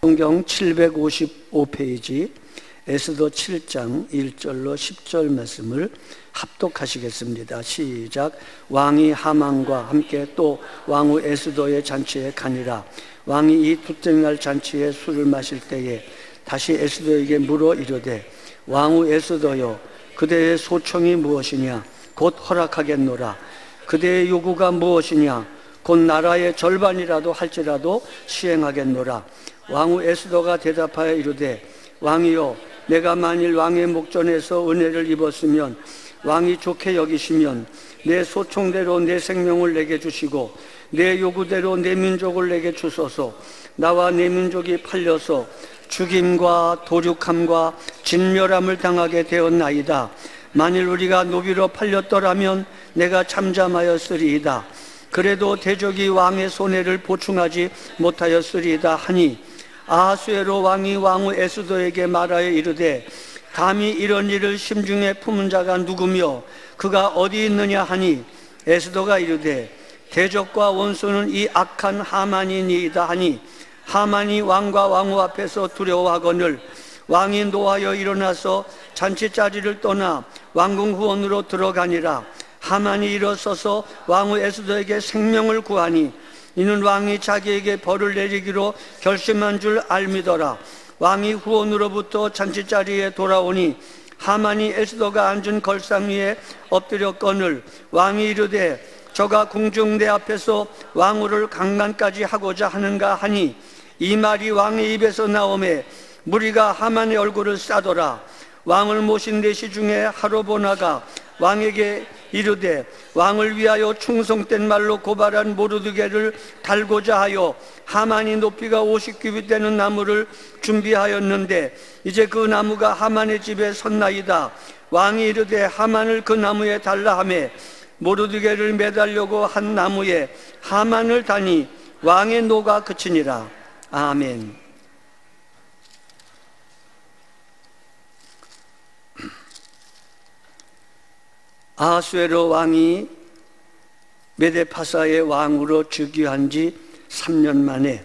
성경 755페이지 에스더 7장 1절로 10절 말씀을 합독하시겠습니다. 시작. 왕이 하만과 함께 또 왕후 에스더의 잔치에 가니라. 왕이 이 둘째 날 잔치에 술을 마실 때에 다시 에스더에게 물어 이르되, 왕후 에스더여, 그대의 소청이 무엇이냐? 곧 허락하겠노라. 그대의 요구가 무엇이냐? 곧 나라의 절반이라도 할지라도 시행하겠노라. 왕후 에스더가 대답하여 이르되, 왕이여, 내가 만일 왕의 목전에서 은혜를 입었으면 왕이 좋게 여기시면 내 소총대로 내 생명을 내게 주시고 내 요구대로 내 민족을 내게 주소서. 나와 내 민족이 팔려서 죽임과 도륙함과 진멸함을 당하게 되었나이다. 만일 우리가 노비로 팔렸더라면 내가 잠잠하였으리이다. 그래도 대적이 왕의 손해를 보충하지 못하였으리이다 하니, 아하수에로 왕이 왕후 에스더에게 말하여 이르되, 감히 이런 일을 심중에 품은 자가 누구며 그가 어디 있느냐 하니, 에스더가 이르되, 대적과 원수는 이 악한 하만이니이다 하니, 하만이 왕과 왕후 앞에서 두려워하거늘 왕이 노하여 일어나서 잔치자리를 떠나 왕궁 후원으로 들어가니라. 하만이 일어서서 왕후 에스더에게 생명을 구하니 이는 왕이 자기에게 벌을 내리기로 결심한 줄 알미더라. 왕이 후원으로부터 잔치자리에 돌아오니 하만이 에스더가 앉은 걸상 위에 엎드렸거늘 왕이 이르되, 저가 궁중 내 앞에서 왕후를 강간까지 하고자 하는가 하니, 이 말이 왕의 입에서 나오매 무리가 하만의 얼굴을 싸더라. 왕을 모신 내시 중에 하로보나가 왕에게 이르되, 왕을 위하여 충성된 말로 고발한 모르드게를 달고자 하여 하만이 높이가 50규빗 되는 나무를 준비하였는데 이제 그 나무가 하만의 집에 섰나이다. 왕이 이르되, 하만을 그 나무에 달라 하매 모르드게를 매달려고 한 나무에 하만을 다니 왕의 노가 그치니라. 아멘. 아하수에로 왕이 메데파사의 왕으로 즉위한 지 3년 만에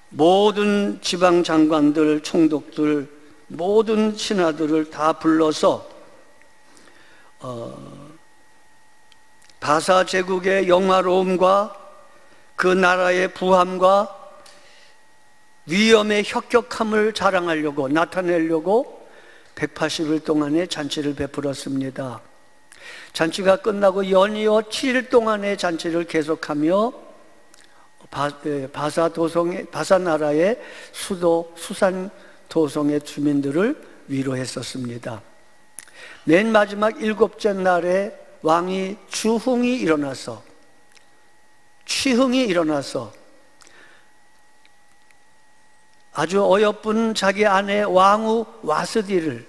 모든 지방 장관들, 총독들, 모든 신하들을 다 불러서 바사 제국의 영화로움과 그 나라의 부함과 위엄의 혁격함을 자랑하려고, 나타내려고 180일 동안의 잔치를 베풀었습니다. 잔치가 끝나고 연이어 7일 동안의 잔치를 계속하며 바사 나라의 수도 수산 도성의 주민들을 위로했었습니다. 맨 마지막 7째 날에 왕이 취흥이 일어나서 아주 어여쁜 자기 아내 왕후 와스디를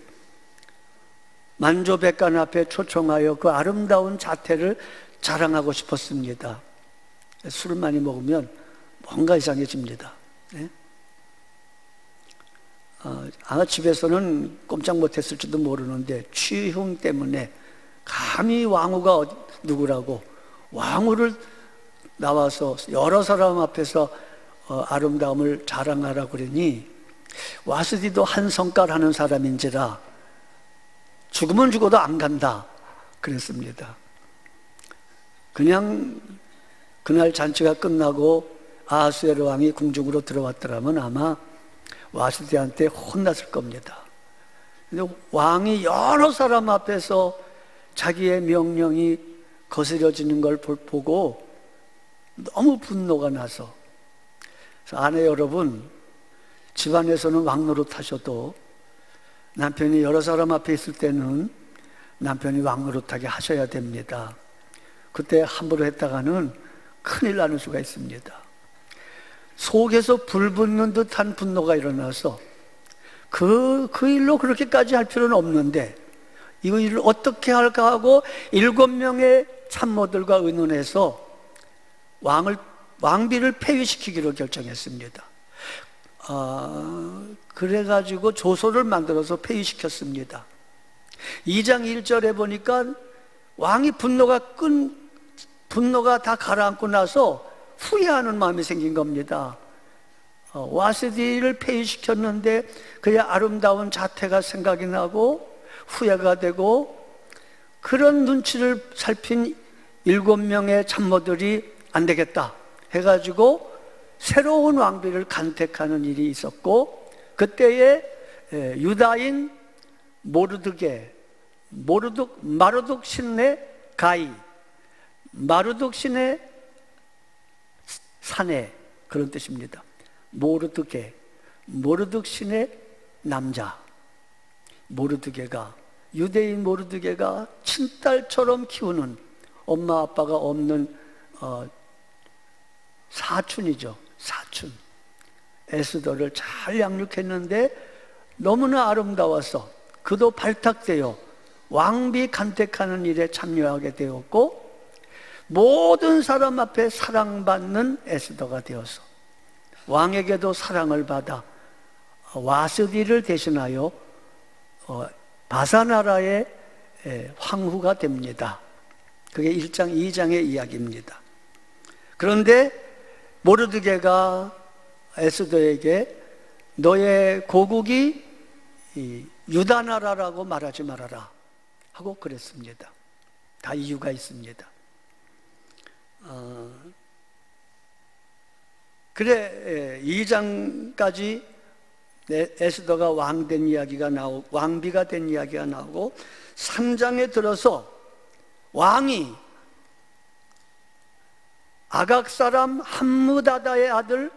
만조백관 앞에 초청하여 그 아름다운 자태를 자랑하고 싶었습니다. 술을 많이 먹으면 뭔가 이상해집니다. 네? 아마 집에서는 꼼짝 못했을지도 모르는데 취흥 때문에 감히 왕후가 누구라고 왕후를 나와서 여러 사람 앞에서 아름다움을 자랑하라고 그러니, 와스디도 한 성깔 하는 사람인지라 죽으면 죽어도 안 간다 그랬습니다. 그냥 그날 잔치가 끝나고 아하수에로 왕이 궁중으로 들어왔더라면 아마 와스디한테 혼났을 겁니다. 근데 왕이 여러 사람 앞에서 자기의 명령이 거스려지는 걸 보고 너무 분노가 나서, 아내 여러분, 집안에서는 왕노릇 하셔도 남편이 여러 사람 앞에 있을 때는 남편이 왕노릇하게 하셔야 됩니다. 그때 함부로 했다가는 큰일 나는 수가 있습니다. 속에서 불 붙는 듯한 분노가 일어나서 그 일로 그렇게까지 할 필요는 없는데 이 일을 어떻게 할까 하고 7명의 참모들과 의논해서 왕비를 폐위시키기로 결정했습니다. 그래가지고 조서를 만들어서 폐위시켰습니다. 2장 1절에 보니까 왕이 분노가 다 가라앉고 나서 후회하는 마음이 생긴 겁니다. 와스디를 폐위시켰는데 그의 아름다운 자태가 생각이 나고 후회가 되고, 그런 눈치를 살핀 7명의 참모들이 안 되겠다 해가지고 새로운 왕비를 간택하는 일이 있었고, 그때에 유다인 마르독 신의 가이, 마르독 신의 사내, 그런 뜻입니다. 모르드게 신의 남자 모르드게가, 유대인 모르드게가 친딸처럼 키우는, 엄마 아빠가 없는 사촌 에스더를 잘 양육했는데 너무나 아름다워서 그도 발탁되어 왕비 간택하는 일에 참여하게 되었고, 모든 사람 앞에 사랑받는 에스더가 되어서 왕에게도 사랑을 받아 와스디를 대신하여 바사나라의 황후가 됩니다. 그게 1장 2장의 이야기입니다. 그런데 모르드게가 에스더에게 너의 고국이 유다 나라라고 말하지 말아라 하고 그랬습니다. 다 이유가 있습니다. 그래 2장까지 에스더가 왕비가 된 이야기가 나오고, 3장에 들어서 왕이 아각 사람 함무다다의 아들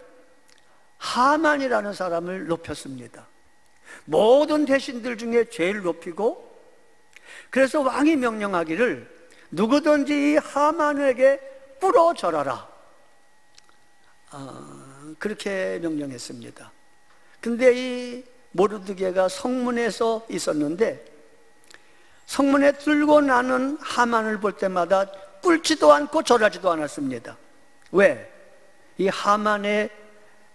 하만이라는 사람을 높였습니다. 모든 대신들 중에 제일 높이고, 그래서 왕이 명령하기를 누구든지 이 하만에게 뿔어 절하라, 그렇게 명령했습니다. 근데 이 모르드게가 성문에서 있었는데, 성문에 들고 나는 하만을 볼 때마다 꿇지도 않고 절하지도 않았습니다. 왜? 이 하만의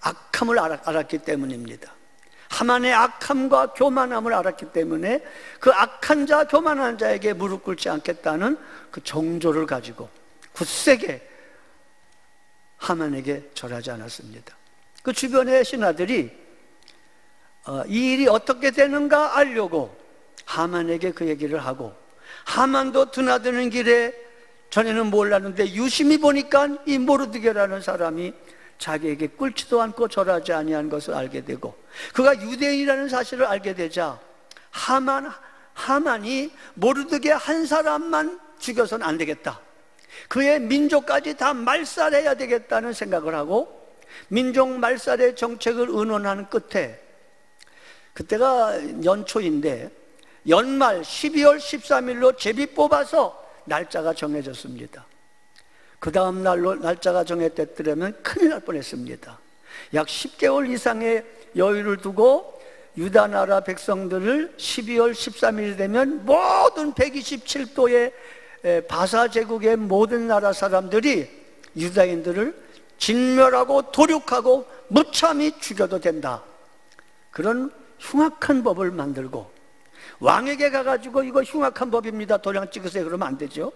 악함을 알았기 때문입니다. 하만의 악함과 교만함을 알았기 때문에 그 악한 자, 교만한 자에게 무릎 꿇지 않겠다는 그 정조를 가지고 굳세게 하만에게 절하지 않았습니다. 그 주변의 신하들이 이 일이 어떻게 되는가 알려고 하만에게 그 얘기를 하고, 하만도 드나드는 길에 전에는 몰랐는데 유심히 보니까 이 모르드게라는 사람이 자기에게 꿇지도 않고 절하지 아니한 것을 알게 되고, 그가 유대인이라는 사실을 알게 되자 하만이 모르드게 한 사람만 죽여서는 안 되겠다, 그의 민족까지 다 말살해야 되겠다는 생각을 하고 민족 말살의 정책을 의논하는 끝에, 그때가 연초인데 연말 12월 13일로 제비 뽑아서 날짜가 정해졌습니다. 그 다음 날로 날짜가 정해졌더라면 큰일 날 뻔했습니다. 약 10개월 이상의 여유를 두고 유다 나라 백성들을 12월 13일이 되면 모든 127도의 바사 제국의 모든 나라 사람들이 유다인들을 진멸하고 도륙하고 무참히 죽여도 된다, 그런 흉악한 법을 만들고, 왕에게 가가지고 이거 흉악한 법입니다, 도장 찍으세요, 그러면 안 되죠.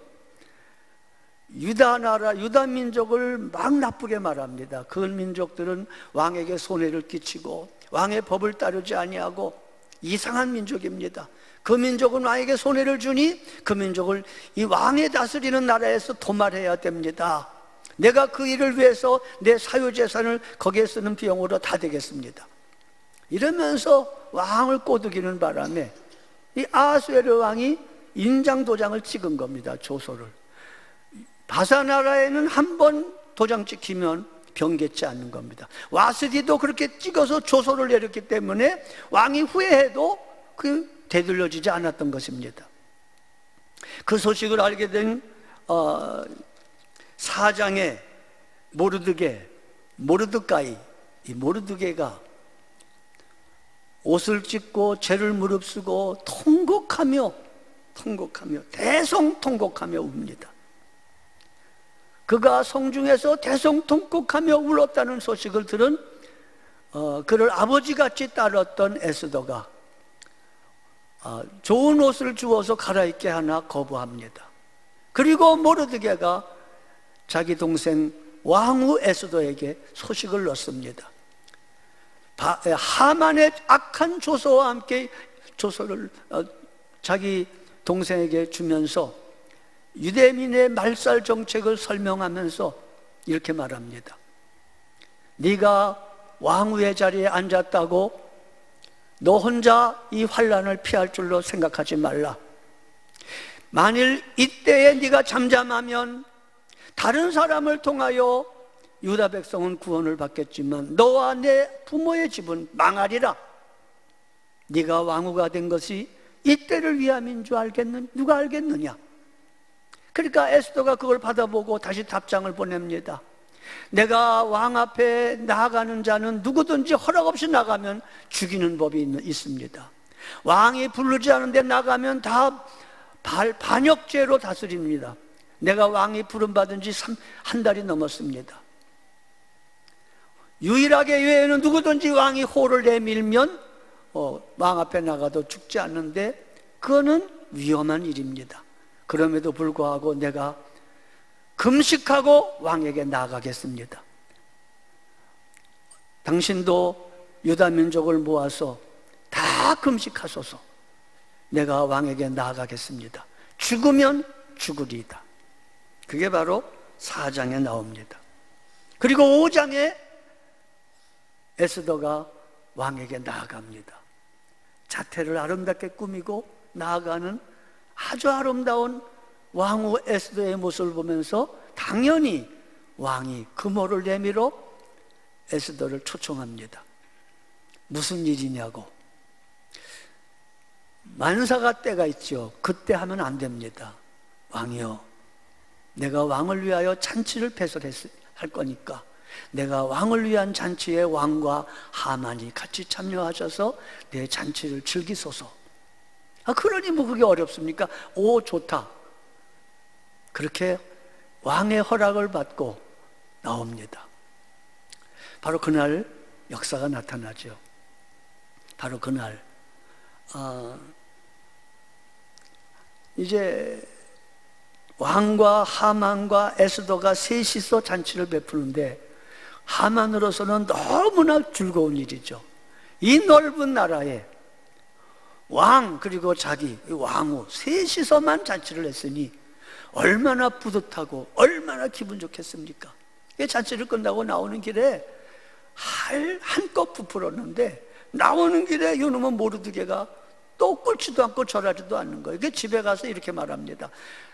유다 나라, 유다 민족을 막 나쁘게 말합니다. 그 민족들은 왕에게 손해를 끼치고 왕의 법을 따르지 아니하고 이상한 민족입니다. 그 민족은 왕에게 손해를 주니 그 민족을 이 왕이 다스리는 나라에서 도말해야 됩니다. 내가 그 일을 위해서 내 사유재산을 거기에 쓰는 비용으로 다 되겠습니다. 이러면서 왕을 꼬드기는 바람에 이 아하수에르 왕이 인장도장을 찍은 겁니다. 조소를. 바사나라에는 한 번 도장 찍히면 변개치 않는 겁니다. 와스디도 그렇게 찍어서 조소를 내렸기 때문에 왕이 후회해도 그 되돌려지지 않았던 것입니다. 그 소식을 알게 된 사장의 모르드가이, 이 모르드게가 옷을 찢고 죄를 무릅쓰고 통곡하며 대성통곡하며 웁니다. 그가 성중에서 대성통곡하며 울었다는 소식을 들은 그를 아버지같이 따랐던 에스더가 좋은 옷을 주어서 갈아입게 하나 거부합니다. 그리고 모르드게가 자기 동생 왕후 에스더에게 소식을 넣습니다. 하만의 악한 조서와 함께 조서를 자기 동생에게 주면서 유대민의 말살 정책을 설명하면서 이렇게 말합니다. 네가 왕후의 자리에 앉았다고 너 혼자 이 환난을 피할 줄로 생각하지 말라. 만일 이때에 네가 잠잠하면 다른 사람을 통하여 유다 백성은 구원을 받겠지만 너와 내 부모의 집은 망하리라. 네가 왕후가 된 것이 이때를 위함인 줄 누가 알겠느냐. 그러니까 에스더가 그걸 받아보고 다시 답장을 보냅니다. 내가 왕 앞에 나아가는 자는 누구든지 허락 없이 나가면 죽이는 법이 있습니다. 왕이 부르지 않은데 나가면 다 반역죄로 다스립니다. 내가 왕이 부름받은 지 한 달이 넘었습니다. 유일하게 외에는 누구든지 왕이 호를 내밀면 왕 앞에 나가도 죽지 않는데 그거는 위험한 일입니다. 그럼에도 불구하고 내가 금식하고 왕에게 나아가겠습니다. 당신도 유다 민족을 모아서 다 금식하소서. 내가 왕에게 나아가겠습니다. 죽으면 죽으리이다. 그게 바로 4장에 나옵니다. 그리고 5장에 에스더가 왕에게 나아갑니다. 자태를 아름답게 꾸미고 나아가는 아주 아름다운 왕후 에스더의 모습을 보면서 당연히 왕이 금호를 내밀어 에스더를 초청합니다. 무슨 일이냐고. 만사가 때가 있죠. 그때 하면 안 됩니다. 왕이여, 내가 왕을 위하여 잔치를 배설할 거니까 내가 왕을 위한 잔치에 왕과 하만이 같이 참여하셔서 내 잔치를 즐기소서. 그러니 뭐 그게 어렵습니까? 오, 좋다. 그렇게 왕의 허락을 받고 나옵니다. 바로 그날 역사가 나타나죠. 바로 그날 이제 왕과 하만과 에스더가 셋이서 잔치를 베푸는데 하만으로서는 너무나 즐거운 일이죠. 이 넓은 나라에 왕 그리고 자기 왕후 셋이서만 잔치를 했으니 얼마나 뿌듯하고 얼마나 기분 좋겠습니까? 잔치를 끝나고 나오는 길에 한껏 부풀었는데 나오는 길에 이놈은 모르드게가 또 꿇지도 않고 절하지도 않는 거예요. 집에 가서 이렇게 말합니다.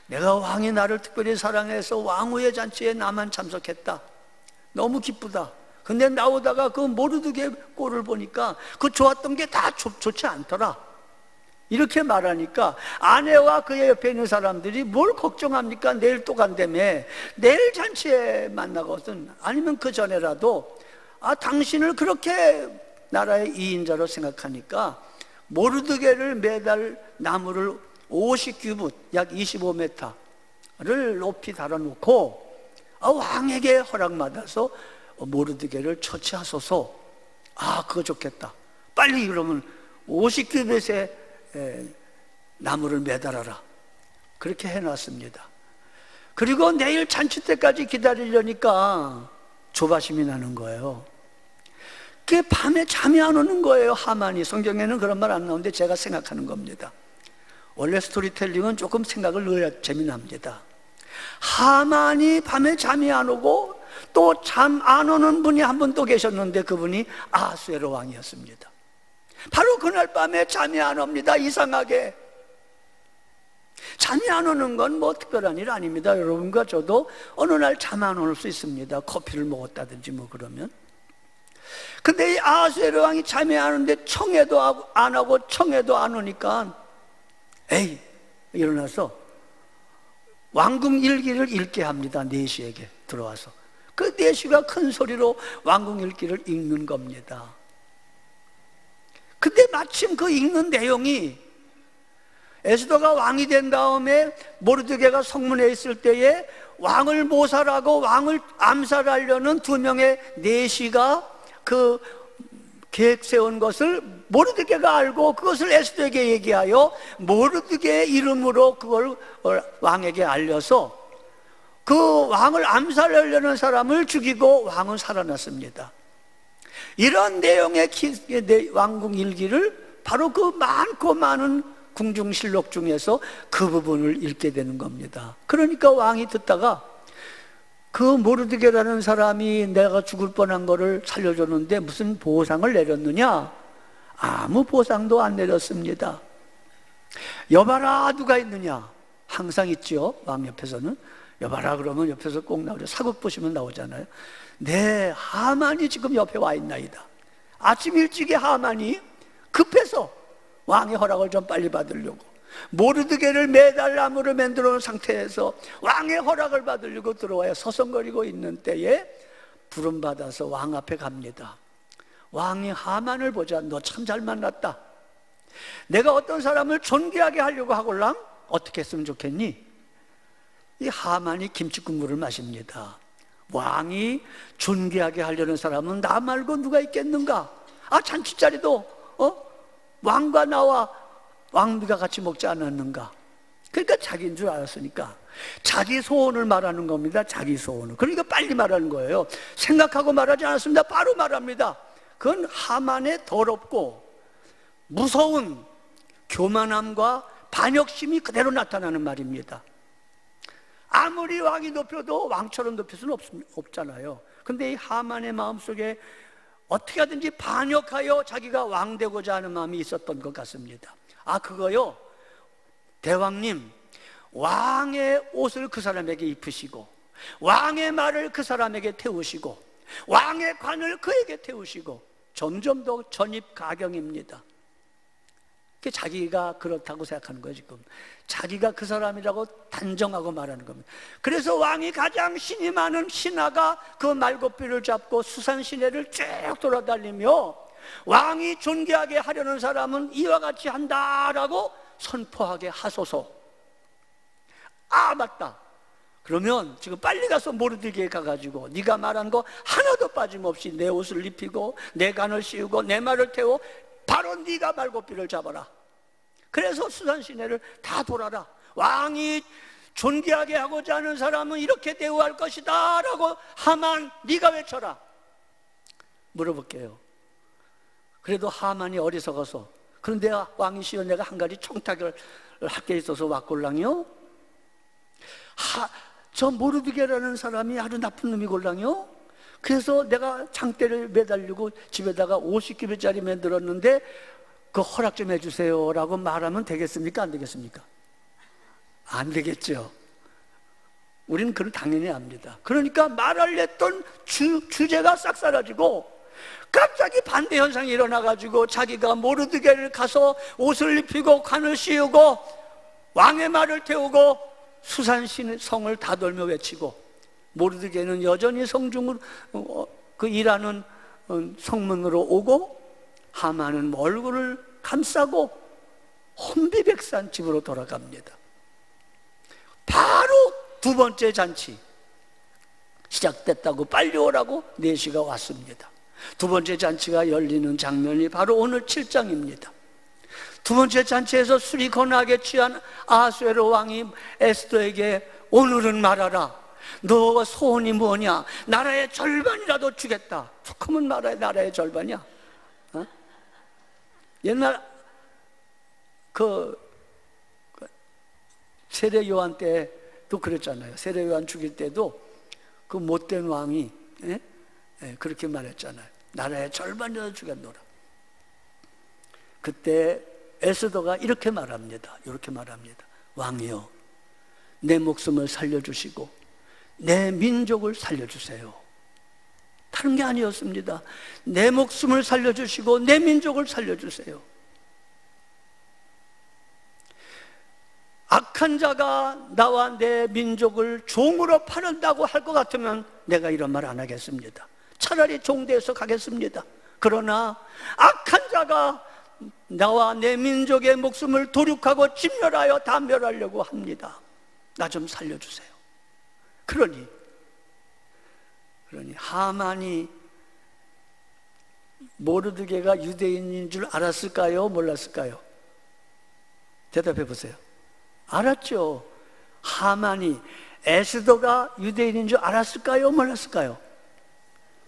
내가 왕이 나를 특별히 사랑해서 왕후의 잔치에 나만 참석했다. 너무 기쁘다. 근데 나오다가 그 모르드게 꼴을 보니까 그 좋았던 게 다 좋지 않더라. 이렇게 말하니까 아내와 그의 옆에 있는 사람들이 뭘 걱정합니까? 내일 또 간다며. 내일 잔치에 만나거든. 아니면 그 전에라도 당신을 그렇게 나라의 2인자로 생각하니까 모르드게를 매달 나무를 50규빗 약 25m를 높이 달아놓고 왕에게 허락받아서 모르드게를 처치하소서. 그거 좋겠다. 빨리 그러면 50규빗의 나무를 매달아라. 그렇게 해놨습니다. 그리고 내일 잔치 때까지 기다리려니까 조바심이 나는 거예요. 그게 밤에 잠이 안 오는 거예요. 하만이. 성경에는 그런 말 안 나오는데 제가 생각하는 겁니다. 원래 스토리텔링은 조금 생각을 넣어야 재미납니다. 하만이 밤에 잠이 안 오고 또 잠 안 오는 분이 한 분 또 계셨는데 그분이 아하수에로 왕이었습니다. 바로 그날 밤에 잠이 안 옵니다. 이상하게. 잠이 안 오는 건 뭐 특별한 일 아닙니다. 여러분과 저도 어느 날 잠 안 올 수 있습니다. 커피를 먹었다든지 뭐 그러면. 근데 이 아하수에로 왕이 잠이 안 오는데 청해도 안 하고 청해도 안 오니까 에이 일어나서 왕궁 일기를 읽게 합니다. 내시에게 들어와서. 그 내시가 큰 소리로 왕궁 일기를 읽는 겁니다. 근데 마침 그 읽는 내용이 에스더가 왕이 된 다음에 모르드게가 성문에 있을 때에 왕을 모살하고 왕을 암살하려는 2명의 내시가 그 계획 세운 것을 모르드게가 알고 그것을 에스더에게 얘기하여 모르드게의 이름으로 그걸 왕에게 알려서 그 왕을 암살하려는 사람을 죽이고 왕은 살아났습니다. 이런 내용의 왕궁 일기를 바로 그 많고 많은 궁중실록 중에서 그 부분을 읽게 되는 겁니다. 그러니까 왕이 듣다가 그 모르드게라는 사람이 내가 죽을 뻔한 거를 살려줬는데 무슨 보상을 내렸느냐? 아무 보상도 안 내렸습니다. 여봐라, 누가 있느냐? 항상 있죠, 왕 옆에서는. 여봐라 그러면 옆에서 꼭 나오죠. 사극 보시면 나오잖아요. 네, 하만이 지금 옆에 와 있나이다. 아침 일찍에 하만이 급해서 왕의 허락을 좀 빨리 받으려고 모르드게를 매달나무로 만들어 놓은 상태에서 왕의 허락을 받으려고 들어와야 서성거리고 있는 때에 부름받아서 왕 앞에 갑니다. 왕이 하만을 보자. 너 참 잘 만났다. 내가 어떤 사람을 존귀하게 하려고 하걸랑 어떻게 했으면 좋겠니? 이 하만이 김치국물을 마십니다. 왕이 존귀하게 하려는 사람은 나 말고 누가 있겠는가? 아, 잔치자리도 왕과 나와 왕비가 같이 먹지 않았는가? 그러니까 자기인 줄 알았으니까 자기 소원을 말하는 겁니다. 자기 소원을. 그러니까 빨리 말하는 거예요. 생각하고 말하지 않았습니다. 바로 말합니다. 그건 하만의 더럽고 무서운 교만함과 반역심이 그대로 나타나는 말입니다. 아무리 왕이 높여도 왕처럼 높일 수는 없잖아요. 근데 이 하만의 마음속에 어떻게 하든지 반역하여 자기가 왕 되고자 하는 마음이 있었던 것 같습니다. 아, 그거요, 대왕님, 왕의 옷을 그 사람에게 입히시고 왕의 말을 그 사람에게 태우시고 왕의 관을 그에게 태우시고 점점 더 전입가경입니다. 자기가 그렇다고 생각하는 거예요. 지금 자기가 그 사람이라고 단정하고 말하는 겁니다. 그래서 왕이 가장 신이 많은 신하가 그 말고삐를 잡고 수산시내를 쭉 돌아다니며 왕이 존귀하게 하려는 사람은 이와 같이 한다라고 선포하게 하소서. 아, 맞다. 그러면 지금 빨리 가서 모르드게에 가가지고 네가 말한 거 하나도 빠짐없이 내 옷을 입히고 내 간을 씌우고 내 말을 태워 바로 네가 말고삐를 잡아라. 그래서 수산시내를 다 돌아라. 왕이 존귀하게 하고자 하는 사람은 이렇게 대우할 것이다 라고 하만, 네가 외쳐라. 물어볼게요. 그래도 하만이 어리석어서, 그런데 왕이시여 내가 한 가지 청탁을 할 게 있어서 왔골랑요. 저 모르드게라는 사람이 아주 나쁜 놈이골랑요. 그래서 내가 장대를 매달리고 집에다가 50규빗짜리 만들었는데 그 허락 좀 해주세요 라고 말하면 되겠습니까? 안 되겠습니까? 안 되겠죠. 우리는 그걸 당연히 압니다. 그러니까 말을 했던 주제가 싹 사라지고 갑자기 반대 현상이 일어나가지고 자기가 모르드게를 가서 옷을 입히고 관을 씌우고 왕의 말을 태우고 수산성을 다 돌며 외치고, 모르드게는 여전히 성중으로 그 일하는 성문으로 오고 하만은 얼굴을 감싸고 혼비백산 집으로 돌아갑니다. 바로 두 번째 잔치 시작됐다고 빨리 오라고 4시가 왔습니다. 두 번째 잔치가 열리는 장면이 바로 오늘 7장입니다. 두 번째 잔치에서 술이 거나게 취한 아하수에로 왕이 에스더에게 오늘은 말하라. 너 소원이 뭐냐? 나라의 절반이라도 주겠다. 그러면 말아야 나라의 절반이야. 옛날 그 세례 요한 때도 그랬잖아요. 세례 요한 죽일 때도 그 못된 왕이 그렇게 말했잖아요. 나라의 절반이라도 주겠노라. 그때 에스더가 이렇게 말합니다. 이렇게 말합니다. 왕이여, 내 목숨을 살려주시고 내 민족을 살려주세요. 다른 게 아니었습니다. 내 목숨을 살려주시고 내 민족을 살려주세요. 악한 자가 나와 내 민족을 종으로 팔는다고 할 것 같으면 내가 이런 말 안 하겠습니다. 차라리 종대에서 가겠습니다. 그러나 악한 자가 나와 내 민족의 목숨을 도륙하고 진멸하여 다 멸하려고 합니다. 나 좀 살려주세요. 그러니 하만이 모르드게가 유대인인 줄 알았을까요? 몰랐을까요? 대답해 보세요. 알았죠. 하만이 에스더가 유대인인 줄 알았을까요? 몰랐을까요?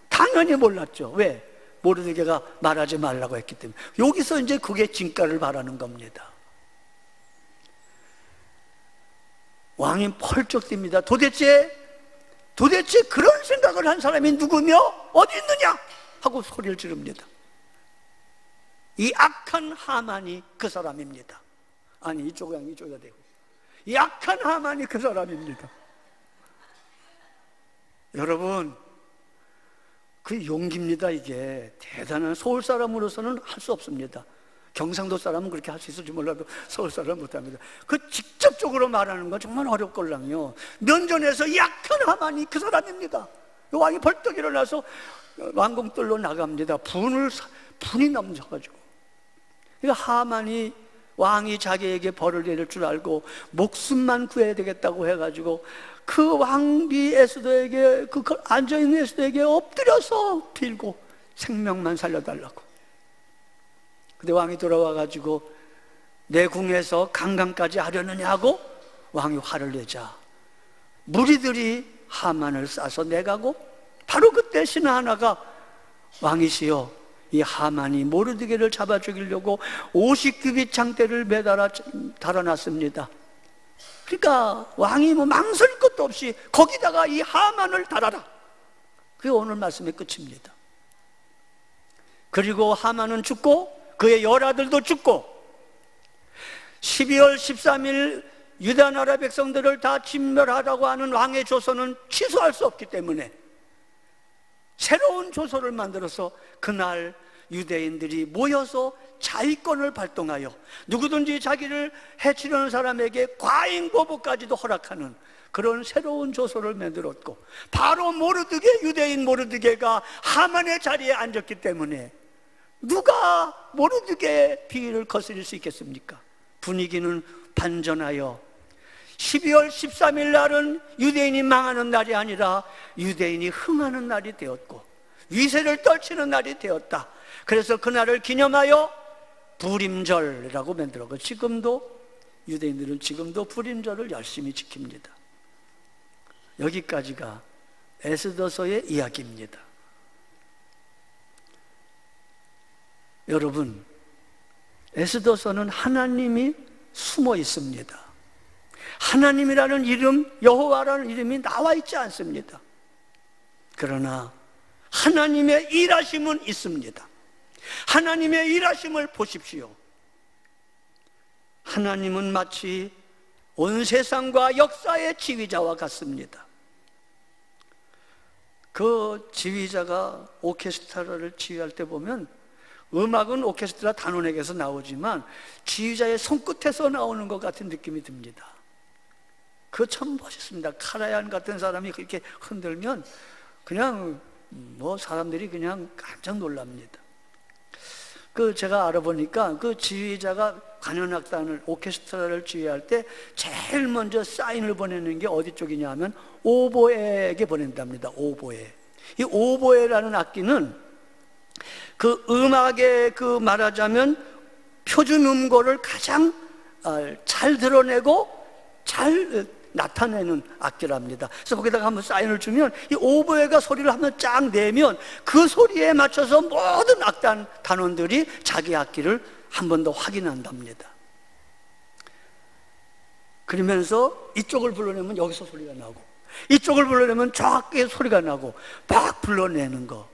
당연히 몰랐죠. 왜? 모르드게가 말하지 말라고 했기 때문에. 여기서 이제 그게 진가를 바라는 겁니다. 왕이 펄쩍 뜁니다. 도대체 그런 생각을 한 사람이 누구며 어디 있느냐 하고 소리를 지릅니다. 이 악한 하만이 그 사람입니다. 아니, 이쪽이 되고, 이 악한 하만이 그 사람입니다. 여러분, 그 용기입니다. 이게 대단한, 서울 사람으로서는 할 수 없습니다. 경상도 사람은 그렇게 할 수 있을지 몰라도 서울 사람은 못합니다. 그 직접적으로 말하는 건 정말 어렵걸랑요. 면전에서 약한 하만이 그 사람입니다. 왕이 벌떡 일어나서 왕궁뜰로 나갑니다. 분이 넘쳐가지고. 그러니까 하만이, 왕이 자기에게 벌을 내릴 줄 알고 목숨만 구해야 되겠다고 해가지고 그 왕비 에스더에게, 그 앉아있는 에스더에게 엎드려서 빌고 생명만 살려달라고. 근데 왕이 돌아와가지고 내 궁에서 강간까지 하려느냐고 왕이 화를 내자 무리들이 하만을 싸서 내가고, 바로 그때 신하하나가 왕이시여, 이 하만이 모르드게를 잡아 죽이려고 50규빗 장대를 매달아 달아놨습니다. 그러니까 왕이 뭐 망설일 것도 없이 거기다가 이 하만을 달아라. 그게 오늘 말씀의 끝입니다. 그리고 하만은 죽고 그의 열아들도 죽고 12월 13일 유다 나라 백성들을 다 진멸하라고 하는 왕의 조서는 취소할 수 없기 때문에 새로운 조서를 만들어서 그날 유대인들이 모여서 자위권을 발동하여 누구든지 자기를 해치려는 사람에게 과잉보복까지도 허락하는 그런 새로운 조서를 만들었고, 바로 유대인 모르드게가 하만의 자리에 앉았기 때문에 누가 모르드게의 비위를 거스릴 수 있겠습니까? 분위기는 반전하여 12월 13일 날은 유대인이 망하는 날이 아니라 유대인이 흥하는 날이 되었고 위세를 떨치는 날이 되었다. 그래서 그날을 기념하여 부림절이라고 만들었고, 지금도 유대인들은 지금도 부림절을 열심히 지킵니다. 여기까지가 에스더서의 이야기입니다. 여러분, 에스더서는 하나님이 숨어 있습니다. 하나님이라는 이름, 여호와라는 이름이 나와 있지 않습니다. 그러나 하나님의 일하심은 있습니다. 하나님의 일하심을 보십시오. 하나님은 마치 온 세상과 역사의 지휘자와 같습니다. 그 지휘자가 오케스트라를 지휘할 때 보면 음악은 오케스트라 단원에게서 나오지만 지휘자의 손끝에서 나오는 것 같은 느낌이 듭니다. 그거 참 멋있습니다. 카라얀 같은 사람이 그렇게 흔들면 그냥 사람들이 그냥 깜짝 놀랍니다. 제가 알아보니까 그 지휘자가 관현악단을, 오케스트라를 지휘할 때 제일 먼저 사인을 보내는 게 어디 쪽이냐 하면 오보에에게 보낸답니다. 오보에. 이 오보에라는 악기는 그 음악의 말하자면 표준 음고를 가장 잘 드러내고 잘 나타내는 악기랍니다. 그래서 거기다가 한번 사인을 주면 이 오보에가 소리를 한번 쫙 내면 그 소리에 맞춰서 모든 악단 단원들이 자기 악기를 한 번 더 확인한답니다. 그러면서 이쪽을 불러내면 여기서 소리가 나고, 이쪽을 불러내면 저 악기의 소리가 나고, 막 불러내는 거.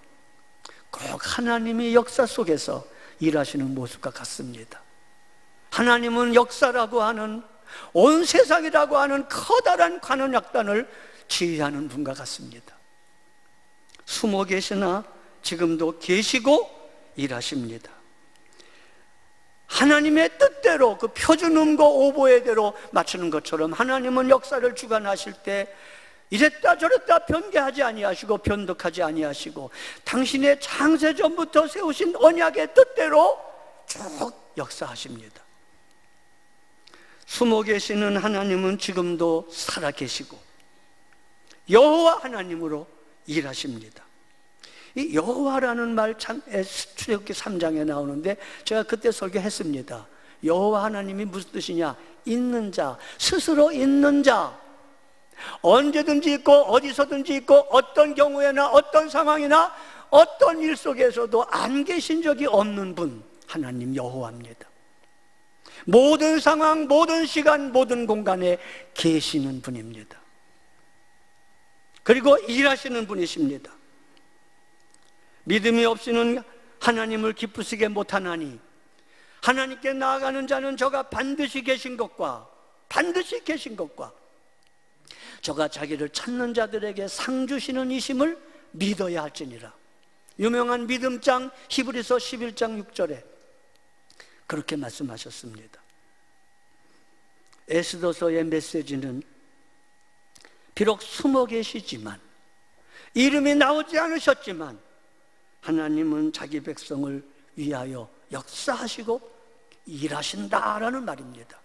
꼭 하나님이 역사 속에서 일하시는 모습과 같습니다. 하나님은 역사라고 하는, 온 세상이라고 하는 커다란 관현악단을 지휘하는 분과 같습니다. 숨어 계시나 지금도 계시고 일하십니다. 하나님의 뜻대로 그 표준음과 오보에대로 맞추는 것처럼 하나님은 역사를 주관하실 때 이랬다 저랬다 변개하지 아니하시고 변덕하지 아니하시고 당신의 창세전부터 세우신 언약의 뜻대로 쭉 역사하십니다. 숨어 계시는 하나님은 지금도 살아 계시고 여호와 하나님으로 일하십니다. 이 여호와라는 말 출애굽기 3장에 나오는데 제가 그때 설교했습니다. 여호와 하나님이 무슨 뜻이냐? 있는 자, 스스로 있는 자, 언제든지 있고 어디서든지 있고 어떤 경우에나 어떤 상황이나 어떤 일 속에서도 안 계신 적이 없는 분, 하나님 여호와입니다. 모든 상황, 모든 시간, 모든 공간에 계시는 분입니다. 그리고 일하시는 분이십니다. 믿음이 없이는 하나님을 기쁘시게 못하나니 하나님께 나아가는 자는 저가 반드시 계신 것과 저가 자기를 찾는 자들에게 상 주시는 이심을 믿어야 할지니라. 유명한 믿음장 히브리서 11장 6절에 그렇게 말씀하셨습니다. 에스더서의 메시지는 비록 숨어 계시지만, 이름이 나오지 않으셨지만 하나님은 자기 백성을 위하여 역사하시고 일하신다라는 말입니다.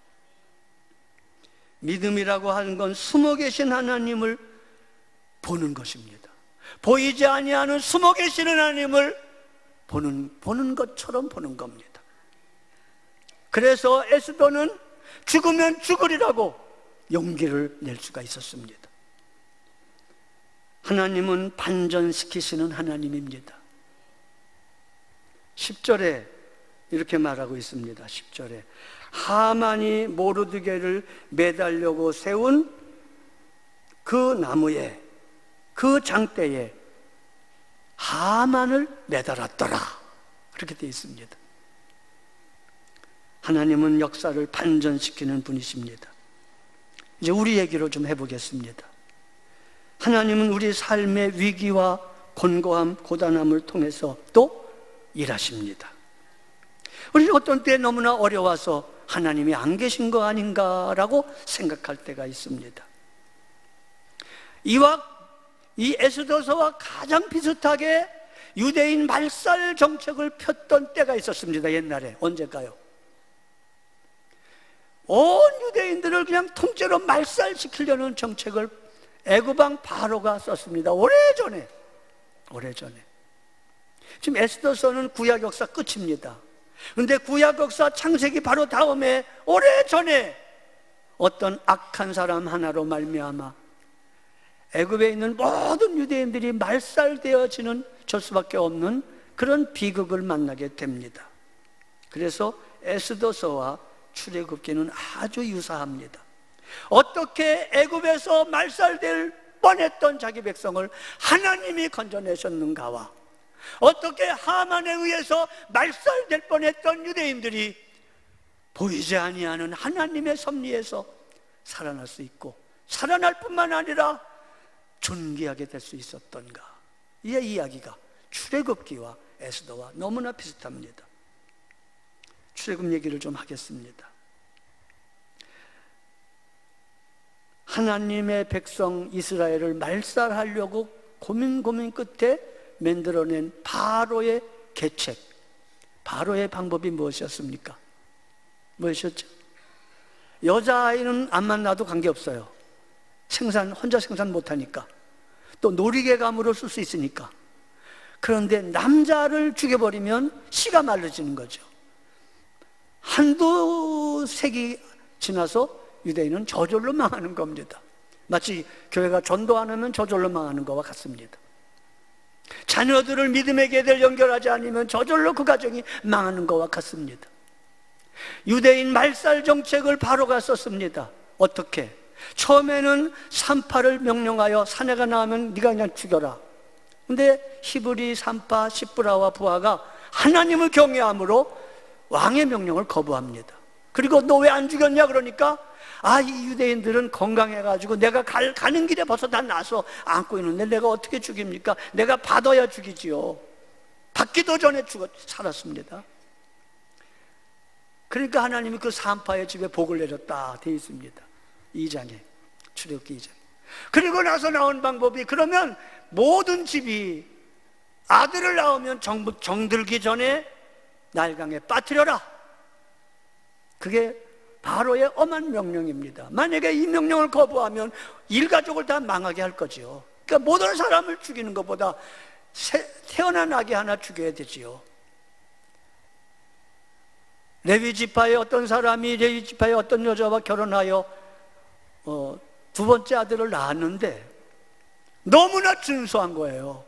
믿음이라고 하는 건 숨어 계신 하나님을 보는 것입니다. 보이지 아니하는 숨어 계시는 하나님을 보는 것처럼 보는 겁니다. 그래서 에스더는 죽으면 죽으리라고 용기를 낼 수가 있었습니다. 하나님은 반전시키시는 하나님입니다. 10절에 이렇게 말하고 있습니다. 10절에 하만이 모르드게를 매달려고 세운 그 나무에, 그 장대에 하만을 매달았더라, 그렇게 되어 있습니다. 하나님은 역사를 반전시키는 분이십니다. 이제 우리 얘기로 좀 해보겠습니다. 하나님은 우리 삶의 위기와 곤고함, 고단함을 통해서 또 일하십니다. 우리는 어떤 때 너무나 어려워서 하나님이 안 계신 거 아닌가라고 생각할 때가 있습니다. 이 에스더서와 가장 비슷하게 유대인 말살 정책을 폈던 때가 있었습니다. 옛날에. 언제일까요? 온 유대인들을 그냥 통째로 말살시키려는 정책을 애굽왕 바로가 썼습니다. 오래전에. 지금 에스더서는 구약 역사 끝입니다. 그런데 구약 역사 창세기 바로 다음에 오래전에 어떤 악한 사람 하나로 말미암아 애굽에 있는 모든 유대인들이 말살되어지는 질 수밖에 없는 그런 비극을 만나게 됩니다. 그래서 에스더서와 출애굽기는 아주 유사합니다. 어떻게 애굽에서 말살될 뻔했던 자기 백성을 하나님이 건져내셨는가와 어떻게 하만에 의해서 말살될 뻔했던 유대인들이 보이지 아니하는 하나님의 섭리에서 살아날 수 있고, 살아날 뿐만 아니라 존귀하게 될 수 있었던가, 이 이야기가 출애굽기와 에스더와 너무나 비슷합니다. 출애굽 얘기를 좀 하겠습니다. 하나님의 백성 이스라엘을 말살하려고 고민 끝에 만들어낸 바로의 계책, 바로의 방법이 무엇이었습니까? 무엇이었죠? 여자아이는 안 만나도 관계없어요. 혼자 생산 못하니까. 또 놀이개감으로 쓸 수 있으니까. 그런데 남자를 죽여버리면 씨가 말라지는 거죠. 한두 세기 지나서 유대인은 저절로 망하는 겁니다. 마치 교회가 전도 안 하면 저절로 망하는 것과 같습니다. 자녀들을 믿음의 계대를 연결하지 않으면 저절로 그 가정이 망하는 것과 같습니다. 유대인 말살 정책을 바로가 썼습니다. 어떻게? 처음에는 산파를 명령하여 사내가 나오면 네가 그냥 죽여라. 근데 히브리, 산파, 시브라와 부하가 하나님을 경외함으로 왕의 명령을 거부합니다. 그리고 너 왜 안 죽였냐 그러니까 이 유대인들은 건강해가지고 내가 가는 길에 벌써 다 나서 안고 있는데 내가 어떻게 죽입니까? 내가 받아야 죽이지요. 받기도 전에 살았습니다. 그러니까 하나님이 그 산파의 집에 복을 내렸다 되어 있습니다. 2장에, 출애굽기 2장. 그리고 나서 나온 방법이, 그러면 모든 집이 아들을 낳으면 정들기 전에 날강에 빠뜨려라. 그게 바로의 엄한 명령입니다. 만약에 이 명령을 거부하면 일가족을 다 망하게 할 거지요. 그러니까 모든 사람을 죽이는 것보다 태어난 아기 하나 죽여야 되지요. 레위 지파의 어떤 사람이 레위 지파의 어떤 여자와 결혼하여 두 번째 아들을 낳았는데 너무나 준수한 거예요.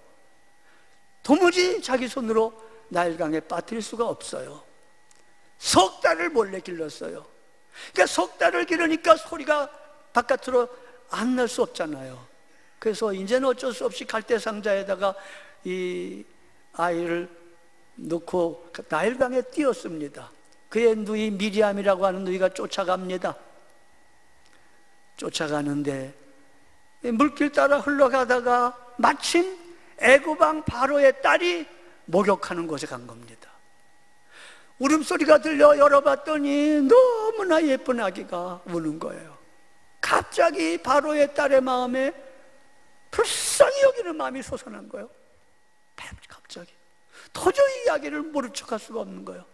도무지 자기 손으로 나일강에 빠뜨릴 수가 없어요. 석 달을 몰래 길렀어요. 그러니까 석 달을 기르니까 소리가 바깥으로 안 날 수 없잖아요. 그래서 이제는 어쩔 수 없이 갈대상자에다가 이 아이를 넣고 나일강에 띄었습니다. 그의 누이 미리암이라고 하는 누이가 쫓아갑니다. 쫓아가는데 물길 따라 흘러가다가 마침 애굽왕 바로의 딸이 목욕하는 곳에 간 겁니다. 울음소리가 들려 열어봤더니 너무나 예쁜 아기가 우는 거예요. 갑자기 바로의 딸의 마음에 불쌍히 여기는 마음이 솟아난 거예요. 갑자기 도저히 이 아기를 모른 척할 수가 없는 거예요.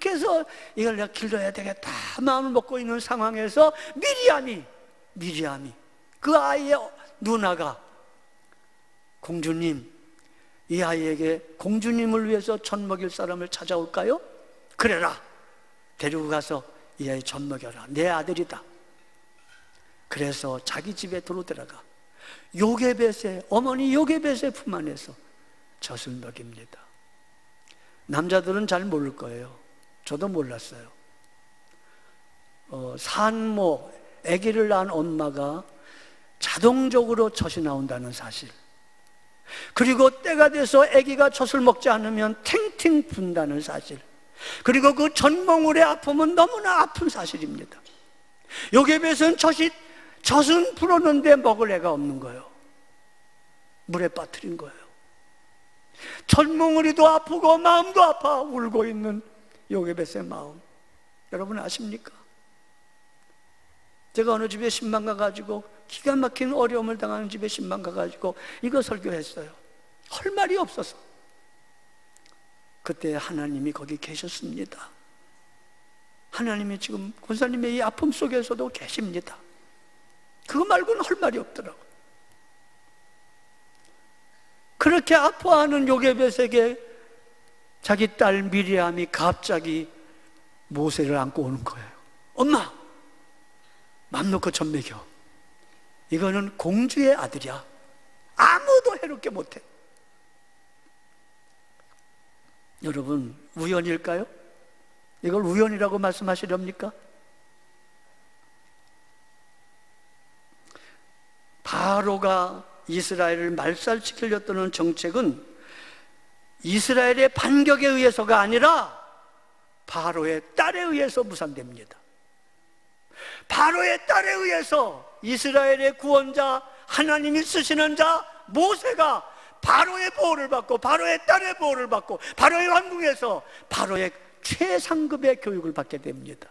그래서 이걸 내가 길러야 되겠다 마음을 먹고 있는 상황에서 미리암이 그 아이의 누나가 공주님, 이 아이에게 공주님을 위해서 젖 먹일 사람을 찾아올까요? 그래라, 데리고 가서 이 아이 젖 먹여라, 내 아들이다. 그래서 자기 집에 들어가 요게벳의 어머니 요게벳의 품 안에서 젖을 먹입니다. 남자들은 잘 모를 거예요. 저도 몰랐어요. 산모, 아기를 낳은 엄마가 자동적으로 젖이 나온다는 사실, 그리고 때가 돼서 아기가 젖을 먹지 않으면 탱탱 분다는 사실, 그리고 그 젖몽울의 아픔은 너무나 아픈 사실입니다. 요게벳은 젖은 불었는데 먹을 애가 없는 거예요. 물에 빠뜨린 거예요. 젖몽울이도 아프고 마음도 아파 울고 있는 요게벳의 마음, 여러분 아십니까? 제가 어느 집에 신방 가가지고 기가 막힌 어려움을 당하는 집에 신방 가가지고 이거 설교했어요. 할 말이 없어서. 그때 하나님이 거기 계셨습니다. 하나님이 지금 권사님의 이 아픔 속에서도 계십니다. 그거 말고는 할 말이 없더라고요. 그렇게 아파하는 요게벳에게 자기 딸 미리암이 갑자기 모세를 안고 오는 거예요. 엄마, 맘 놓고 젖 먹여. 이거는 공주의 아들이야. 아무도 해롭게 못해. 여러분, 우연일까요? 이걸 우연이라고 말씀하시렵니까? 바로가 이스라엘을 말살시키려던 정책은 이스라엘의 반격에 의해서가 아니라 바로의 딸에 의해서 무산됩니다. 바로의 딸에 의해서 이스라엘의 구원자, 하나님이 쓰시는 자 모세가 바로의 보호를 받고 바로의 딸의 보호를 받고 바로의 왕궁에서 바로의 최상급의 교육을 받게 됩니다.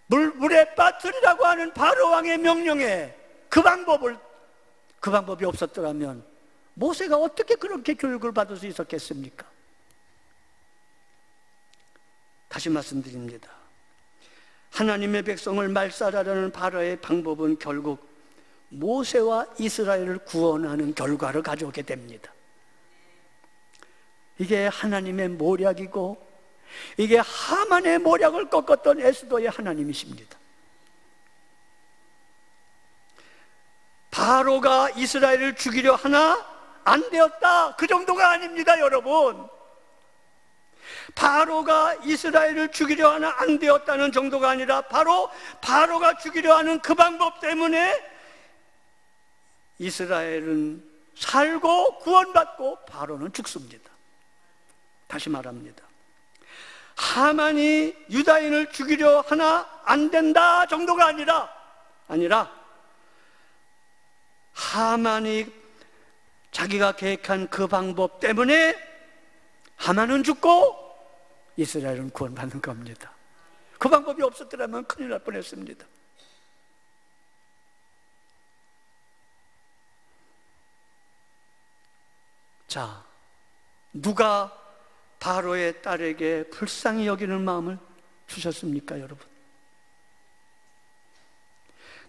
물에 빠뜨리라고 하는 바로 왕의 명령에 그 방법이 없었더라면 모세가 어떻게 그렇게 교육을 받을 수 있었겠습니까? 다시 말씀드립니다. 하나님의 백성을 말살하려는 바로의 방법은 결국 모세와 이스라엘을 구원하는 결과를 가져오게 됩니다. 이게 하나님의 모략이고 이게 하만의 모략을 꺾었던 에스더의 하나님이십니다. 바로가 이스라엘을 죽이려 하나 안 되었다, 그 정도가 아닙니다. 여러분, 바로가 이스라엘을 죽이려 하나 안 되었다는 정도가 아니라 바로가 죽이려 하는 그 방법 때문에 이스라엘은 살고 구원받고 바로는 죽습니다. 다시 말합니다. 하만이 유다인을 죽이려 하나 안 된다 정도가 아니라 하만이 자기가 계획한 그 방법 때문에 하만은 죽고 이스라엘은 구원받는 겁니다. 그 방법이 없었더라면 큰일 날 뻔했습니다. 자, 누가 바로의 딸에게 불쌍히 여기는 마음을 주셨습니까, 여러분?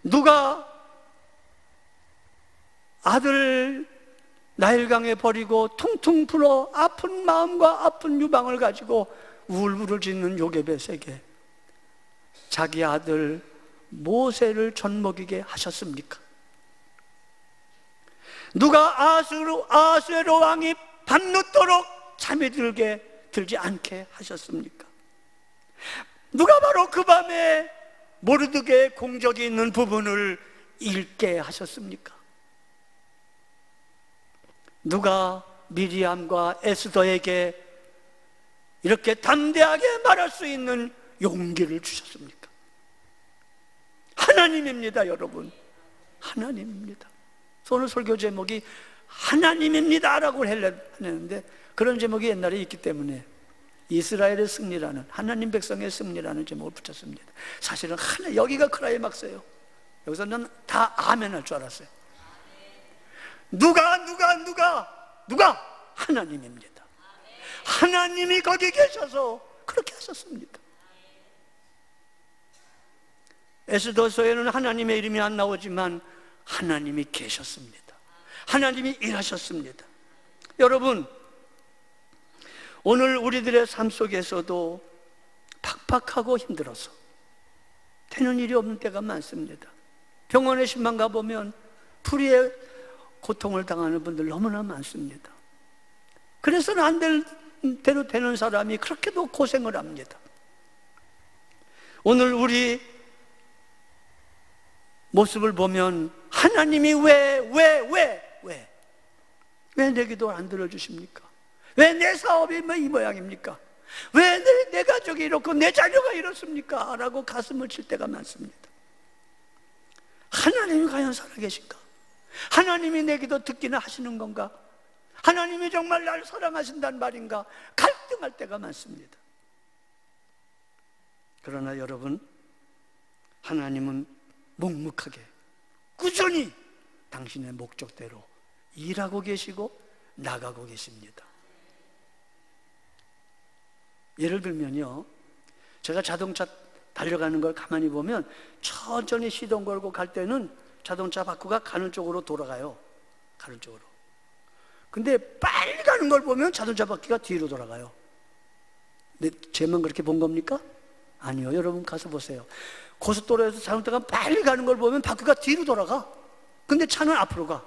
누가 아들 나일강에 버리고 퉁퉁 불어 아픈 마음과 아픈 유방을 가지고 울부를 짓는 요게벳에게 자기 아들 모세를 젖먹이게 하셨습니까? 누가 아수에로 왕이 밤늦도록 잠이 들지 않게 하셨습니까? 누가 바로 그 밤에 모르드게의 공적이 있는 부분을 읽게 하셨습니까? 누가 미리암과 에스더에게 이렇게 담대하게 말할 수 있는 용기를 주셨습니까? 하나님입니다, 여러분. 하나님입니다. 오늘 설교 제목이 하나님입니다 라고 했는데, 그런 제목이 옛날에 있기 때문에 이스라엘의 승리라는, 하나님 백성의 승리라는 제목을 붙였습니다. 사실은 여기가 클라이막스예요. 여기서는 다 아멘 할 줄 알았어요. 누가 하나님입니다. 하나님이 거기 계셔서 그렇게 하셨습니다. 에스더서에는 하나님의 이름이 안 나오지만 하나님이 계셨습니다. 하나님이 일하셨습니다. 여러분, 오늘 우리들의 삶 속에서도 팍팍하고 힘들어서 되는 일이 없는 때가 많습니다. 병원에 신만 가보면 불의의 고통을 당하는 분들 너무나 많습니다. 그래서는 안 될 대로 되는 사람이 그렇게도 고생을 합니다. 오늘 우리 모습을 보면 하나님이 왜 내 기도를 안 들어주십니까? 왜 내 사업이 이 모양입니까? 왜 내 가족이 이렇고 내 자녀가 이렇습니까? 라고 가슴을 칠 때가 많습니다. 하나님이 과연 살아계신가? 하나님이 내 기도 듣기나 하시는 건가? 하나님이 정말 나를 사랑하신다는 말인가? 갈등할 때가 많습니다. 그러나 여러분, 하나님은 묵묵하게 꾸준히 당신의 목적대로 일하고 계시고 나가고 계십니다. 예를 들면요, 제가 자동차 달려가는 걸 가만히 보면 천천히 시동 걸고 갈 때는 자동차 바퀴가 가는 쪽으로 돌아가요. 가는 쪽으로. 근데 빨리 가는 걸 보면 자동차 바퀴가 뒤로 돌아가요. 근데 쟤만 그렇게 본 겁니까? 아니요. 여러분 가서 보세요. 고속도로에서 자동차가 빨리 가는 걸 보면 바퀴가 뒤로 돌아가. 근데 차는 앞으로 가.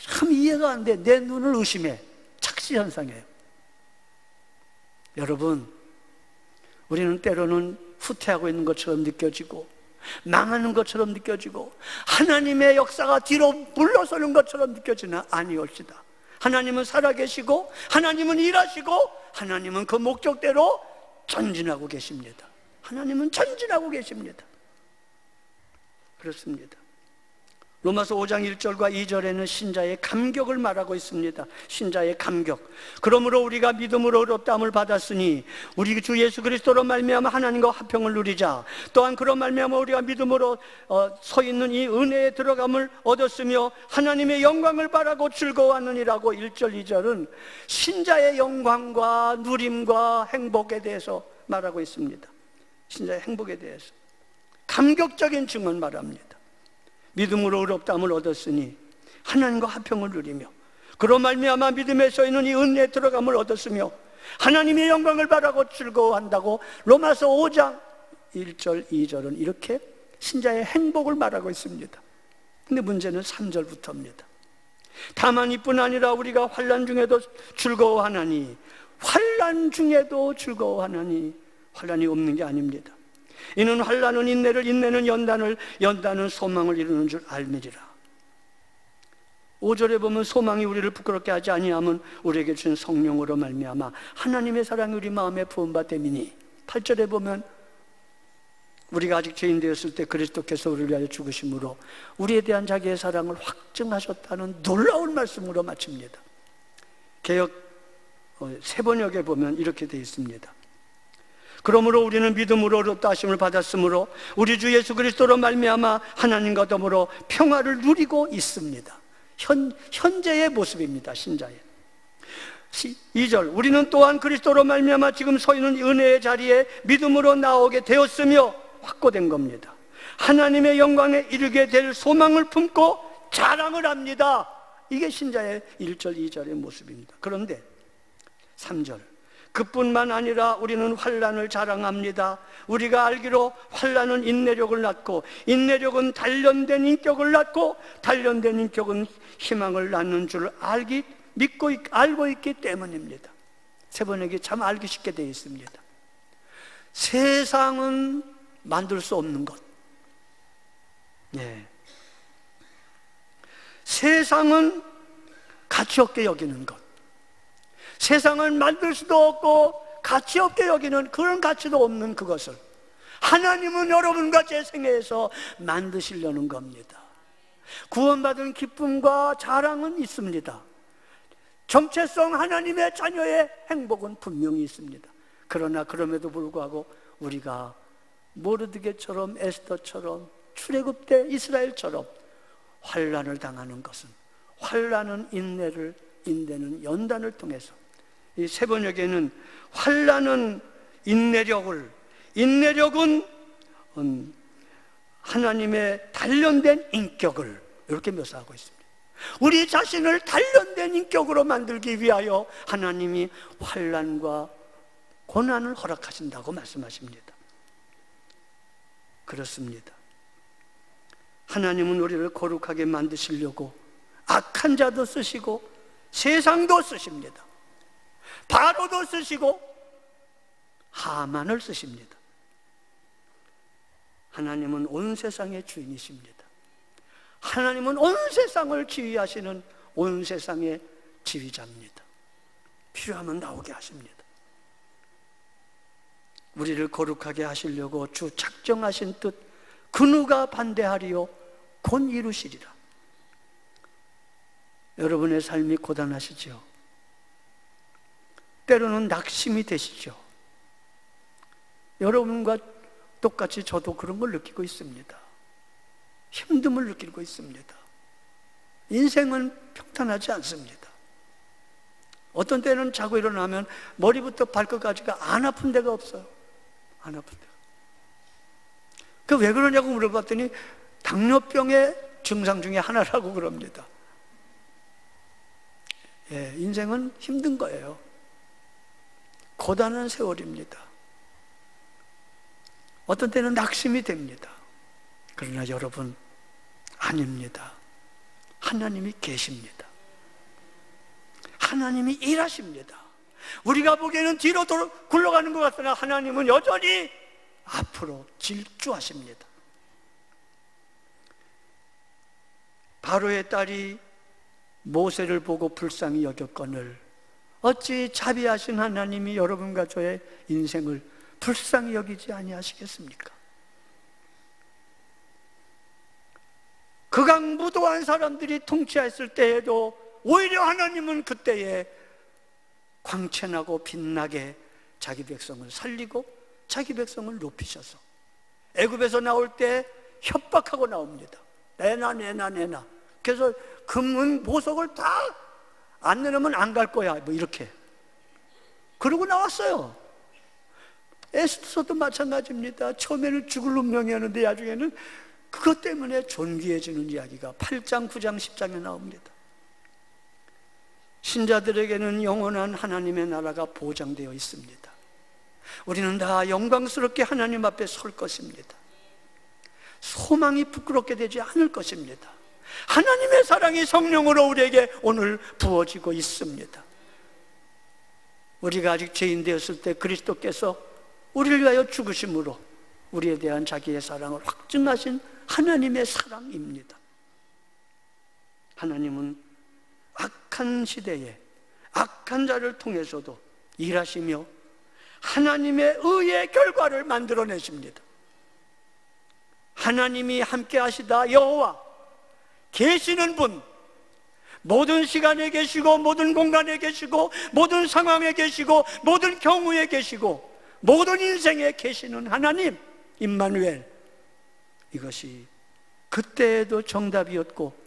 참 이해가 안 돼. 내 눈을 의심해. 착시 현상이에요. 여러분, 우리는 때로는 후퇴하고 있는 것처럼 느껴지고 망하는 것처럼 느껴지고 하나님의 역사가 뒤로 물러서는 것처럼 느껴지나 아니올시다. 하나님은 살아계시고 하나님은 일하시고 하나님은 그 목적대로 전진하고 계십니다. 하나님은 전진하고 계십니다. 그렇습니다. 로마서 5장 1절과 2절에는 신자의 감격을 말하고 있습니다. 신자의 감격. 그러므로 우리가 믿음으로 의롭다함을 받았으니 우리 주 예수 그리스도로 말미암아 하나님과 화평을 누리자. 또한 그런 말미암아 우리가 믿음으로 서 있는 이 은혜에 들어감을 얻었으며 하나님의 영광을 바라고 즐거워하느니라고 1절 2절은 신자의 영광과 누림과 행복에 대해서 말하고 있습니다. 신자의 행복에 대해서 감격적인 증언 말합니다. 믿음으로 의롭다함을 얻었으니 하나님과 화평을 누리며 그로 말미암아 믿음에 서 있는 이 은혜에 들어감을 얻었으며 하나님의 영광을 바라고 즐거워한다고 로마서 5장 1절 2절은 이렇게 신자의 행복을 말하고 있습니다. 근데 문제는 3절부터입니다. 다만 이뿐 아니라 우리가 환난 중에도 즐거워하나니, 환난 중에도 즐거워하나니, 환난이 없는 게 아닙니다. 이는 환난은 인내를, 인내는 연단을, 연단은 소망을 이루는 줄 알미리라. 5절에 보면 소망이 우리를 부끄럽게 하지 아니하면 우리에게 주신 성령으로 말미암아 하나님의 사랑이 우리 마음에 부은 바 됨이니, 8절에 보면 우리가 아직 죄인 되었을 때 그리스도께서 우리를 위하여 죽으심으로 우리에 대한 자기의 사랑을 확증하셨다는 놀라운 말씀으로 마칩니다. 개역 세번역에 보면 이렇게 되어 있습니다. 그러므로 우리는 믿음으로 의롭다 하심을 받았으므로 우리 주 예수 그리스도로 말미암아 하나님과 더불어 평화를 누리고 있습니다. 현재의 모습입니다. 신자의. 2절 우리는 또한 그리스도로 말미암아 지금 서 있는 은혜의 자리에 믿음으로 나오게 되었으며 확고된 겁니다. 하나님의 영광에 이르게 될 소망을 품고 자랑을 합니다. 이게 신자의 1절 2절의 모습입니다. 그런데 3절 그뿐만 아니라 우리는 환난을 자랑합니다. 우리가 알기로 환난은 인내력을 낳고, 인내력은 단련된 인격을 낳고, 단련된 인격은 희망을 낳는 줄 알고 있기 때문입니다. 세 번역이 참 알기 쉽게 되어 있습니다. 세상은 만들 수 없는 것. 예. 세상은 가치 없게 여기는 것. 세상은 만들 수도 없고 가치 없게 여기는, 그런 가치도 없는 그것을 하나님은 여러분과 제 생애에서 만드시려는 겁니다. 구원받은 기쁨과 자랑은 있습니다. 정체성 하나님의 자녀의 행복은 분명히 있습니다. 그러나 그럼에도 불구하고 우리가 모르드게처럼, 에스더처럼, 출애굽 때 이스라엘처럼 환난을 당하는 것은, 환난은 인내는 연단을 통해서, 이 세 번역에는 환난은 인내력은 하나님의 단련된 인격을 이렇게 묘사하고 있습니다. 우리 자신을 단련된 인격으로 만들기 위하여 하나님이 환난과 고난을 허락하신다고 말씀하십니다. 그렇습니다. 하나님은 우리를 거룩하게 만드시려고 악한 자도 쓰시고 세상도 쓰십니다. 바로도 쓰시고 하만을 쓰십니다. 하나님은 온 세상의 주인이십니다. 하나님은 온 세상을 지휘하시는 온 세상의 지휘자입니다. 필요하면 나오게 하십니다. 우리를 거룩하게 하시려고 주 작정하신 뜻, 그 누가 반대하리요 곧 이루시리라. 여러분의 삶이 고단하시죠? 때로는 낙심이 되시죠? 여러분과 똑같이 저도 그런 걸 느끼고 있습니다. 힘듦을 느끼고 있습니다. 인생은 평탄하지 않습니다. 어떤 때는 자고 일어나면 머리부터 발끝까지가 안 아픈 데가 없어요. 안 아픈 데가. 그 왜 그러냐고 물어봤더니 당뇨병의 증상 중에 하나라고 그럽니다. 예, 인생은 힘든 거예요. 고단한 세월입니다. 어떤 때는 낙심이 됩니다. 그러나 여러분, 아닙니다. 하나님이 계십니다. 하나님이 일하십니다. 우리가 보기에는 뒤로 굴러가는 것 같으나 하나님은 여전히 앞으로 질주하십니다. 바로의 딸이 모세를 보고 불쌍히 여겼거늘 어찌 자비하신 하나님이 여러분과 저의 인생을 불쌍히 여기지 아니하시겠습니까? 극악무도한 사람들이 통치했을 때에도 오히려 하나님은 그때에 광채나고 빛나게 자기 백성을 살리고 자기 백성을 높이셔서 애굽에서 나올 때 협박하고 나옵니다. 내놔. 그래서 금은 보석을 다 안 내놓으면 안 갈 거야, 뭐 이렇게 그러고 나왔어요. 에스더도 마찬가지입니다. 처음에는 죽을 운명이었는데 나중에는 그것 때문에 존귀해지는 이야기가 8장, 9장, 10장에 나옵니다. 신자들에게는 영원한 하나님의 나라가 보장되어 있습니다. 우리는 다 영광스럽게 하나님 앞에 설 것입니다. 소망이 부끄럽게 되지 않을 것입니다. 하나님의 사랑이 성령으로 우리에게 오늘 부어지고 있습니다. 우리가 아직 죄인 되었을 때 그리스도께서 우리를 위하여 죽으심으로 우리에 대한 자기의 사랑을 확증하신 하나님의 사랑입니다. 하나님은 악한 시대에 악한 자를 통해서도 일하시며 하나님의 의의 결과를 만들어내십니다. 하나님이 함께 하시다 여호와, 계시는 분, 모든 시간에 계시고 모든 공간에 계시고 모든 상황에 계시고 모든 경우에 계시고 모든 인생에 계시는 하나님 임마누엘, 이것이 그때에도 정답이었고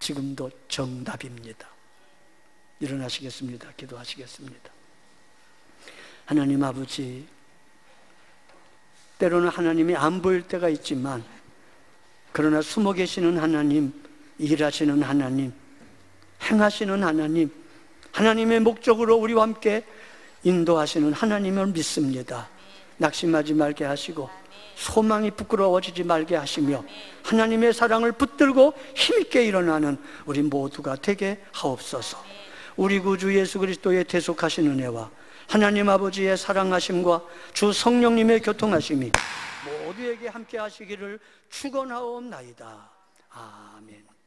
지금도 정답입니다. 일어나시겠습니다. 기도하시겠습니다. 하나님 아버지, 때로는 하나님이 안 보일 때가 있지만 그러나 숨어 계시는 하나님, 일하시는 하나님, 행하시는 하나님, 하나님의 목적으로 우리와 함께 인도하시는 하나님을 믿습니다. 낙심하지 말게 하시고 소망이 부끄러워지지 말게 하시며 하나님의 사랑을 붙들고 힘있게 일어나는 우리 모두가 되게 하옵소서. 우리 구주 예수 그리스도의 대속하신 은혜와 하나님 아버지의 사랑하심과 주 성령님의 교통하심이 모두에게 함께 하시기를 축원하옵나이다. 아멘.